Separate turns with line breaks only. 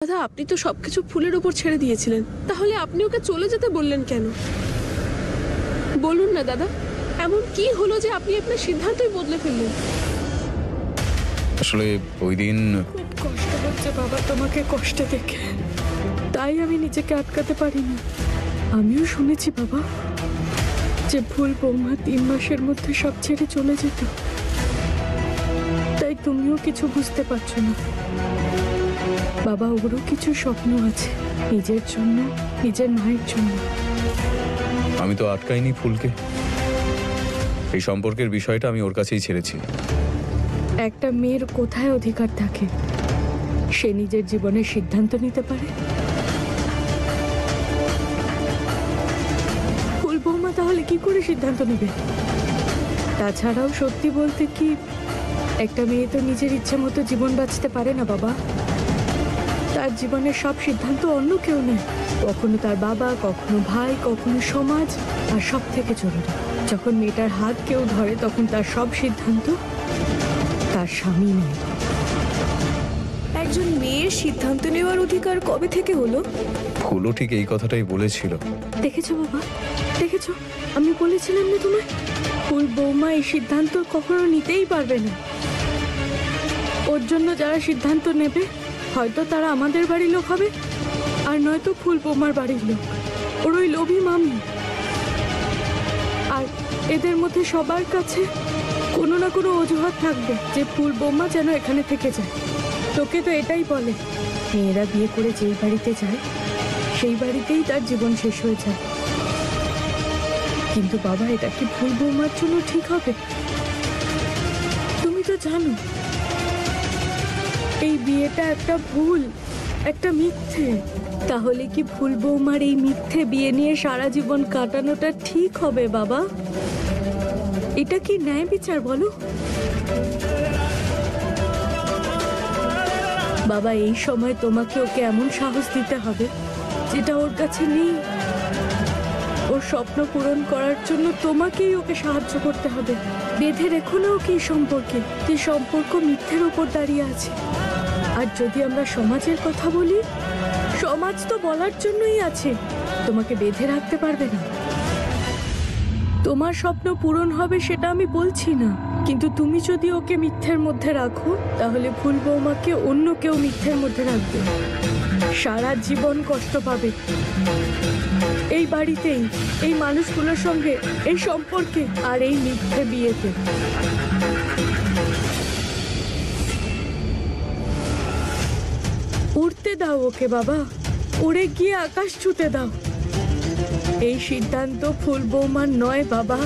দাদা, আপনি তো সবকিছু ফুলের উপর ছেড়ে দিয়েছিলেন, তাহলে আপনি ওকে চলে যেতে বললেন কেন? বলুন না দাদা, এমন কি হলো যে আপনি আপনার সিদ্ধান্তই বদলে ফেললেন?
আসলে ওই দিন
খুব কষ্ট হচ্ছে বাবা তোমাকে কষ্টে দেখে, তাই আমি নিজেকে আটকাতে পারিনি। আমিও শুনেছি বাবা যে ফুল বৌমা 3 মাসের মধ্যে সব ছেড়ে চলে যেত, তাই তুমিও কিছু বুঝতে পারছো না বাবা। ওরও কিছু স্বপ্ন আছে, নিজের জন্য, নিজের মায়ের জন্য।
আমি তো আটকাইনি ফুলকে, এই সম্পর্কের বিষয়টা আমি ওর কাছেই ছেড়েছি।
একটা মেয়ের কোথায় অধিকার থাকে সে নিজের জীবনের সিদ্ধান্ত নিতে পারে? ফুল বৌমা তাহলে কি করে সিদ্ধান্ত নেবে? তাছাড়াও সত্যি বলতে কি, একটা মেয়ে তো নিজের ইচ্ছে মতো জীবন বাঁচতে পারে না বাবা। তার জীবনের সব সিদ্ধান্ত অন্য কেউ নেয়, কখনো তার বাবা, কখনো ভাই, কখনো সমাজ, আর সব থেকে জরুরি যখন মেয়েটার হাত কেউ ধরে তখন তার সব সিদ্ধান্ত তার স্বামী নেয়।
একজন মেয়ের সিদ্ধান্ত নেওয়ার অধিকার কবে থেকে হলো?
ফুলও ঠিক এই কথাটাই বলেছিল।
দেখেছো বাবা, দেখেছো, আমি বলেছিলাম না তোমায়, ফুল বৌমা এই সিদ্ধান্ত কখনো নিতেই পারবে না। ওর জন্য যারা সিদ্ধান্ত নেবে হয়তো তারা আমাদের বাড়ির লোক হবে, আর নয়তো ফুল বৌমার বাড়ির লোক, ওর ওই লোভী মামি। আর এদের মধ্যে সবার কাছে কোনো না কোনো অজুহাত থাকবে যে ফুল বৌমা যেন এখানে থেকে যায়। তোকে তো এটাই বলে, মেয়েরা বিয়ে করে যেই বাড়িতে যায় সেই বাড়িতেই তার জীবন শেষ হয়ে যায়। কিন্তু বাবা, এটা কি ফুল বৌমার জন্য ঠিক হবে? তুমি তো জানো এই বিয়েটা একটা ভুল, একটা মিথ্যে। তাহলে কি ফুল বৌমার এই মিথ্যে বিয়ে নিয়ে সারা জীবন কাটানোটা ঠিক হবে বাবা? এটা কি ন্যায় বিচার বলো বাবা? এই সময় তোমাকে ওকে এমন সাহস দিতে হবে যেটা ওর কাছে নেই। ওর স্বপ্ন পূরণ করার জন্য তোমাকেই ওকে সাহায্য করতে হবে। বেঁধে রেখো না ওকে এই সম্পর্কে, যে সম্পর্ক মিথ্যের উপর দাঁড়িয়ে আছে। আর যদি আমরা সমাজের কথা বলি, সমাজ তো বলার জন্যই আছে, তোমাকে বেঁধে রাখতে পারবে না। তোমার স্বপ্ন পূরণ হবে সেটা আমি বলছি না, কিন্তু তুমি যদি ওকে মিথ্যের মধ্যে রাখো তাহলে ফুল বৌমাকে অন্য কেউ মিথ্যের মধ্যে রাখবে, সারা জীবন কষ্ট পাবে এই বাড়িতেই, এই মানুষগুলোর সঙ্গে, এই সম্পর্কে, আর এই মিথ্যে বিয়েতে। উড়তে দাও ওকে বাবা, উড়ে গিয়ে আকাশ ছুঁতে দাও। এই সিদ্ধান্ত ফুল বৌমার নয় বাবা,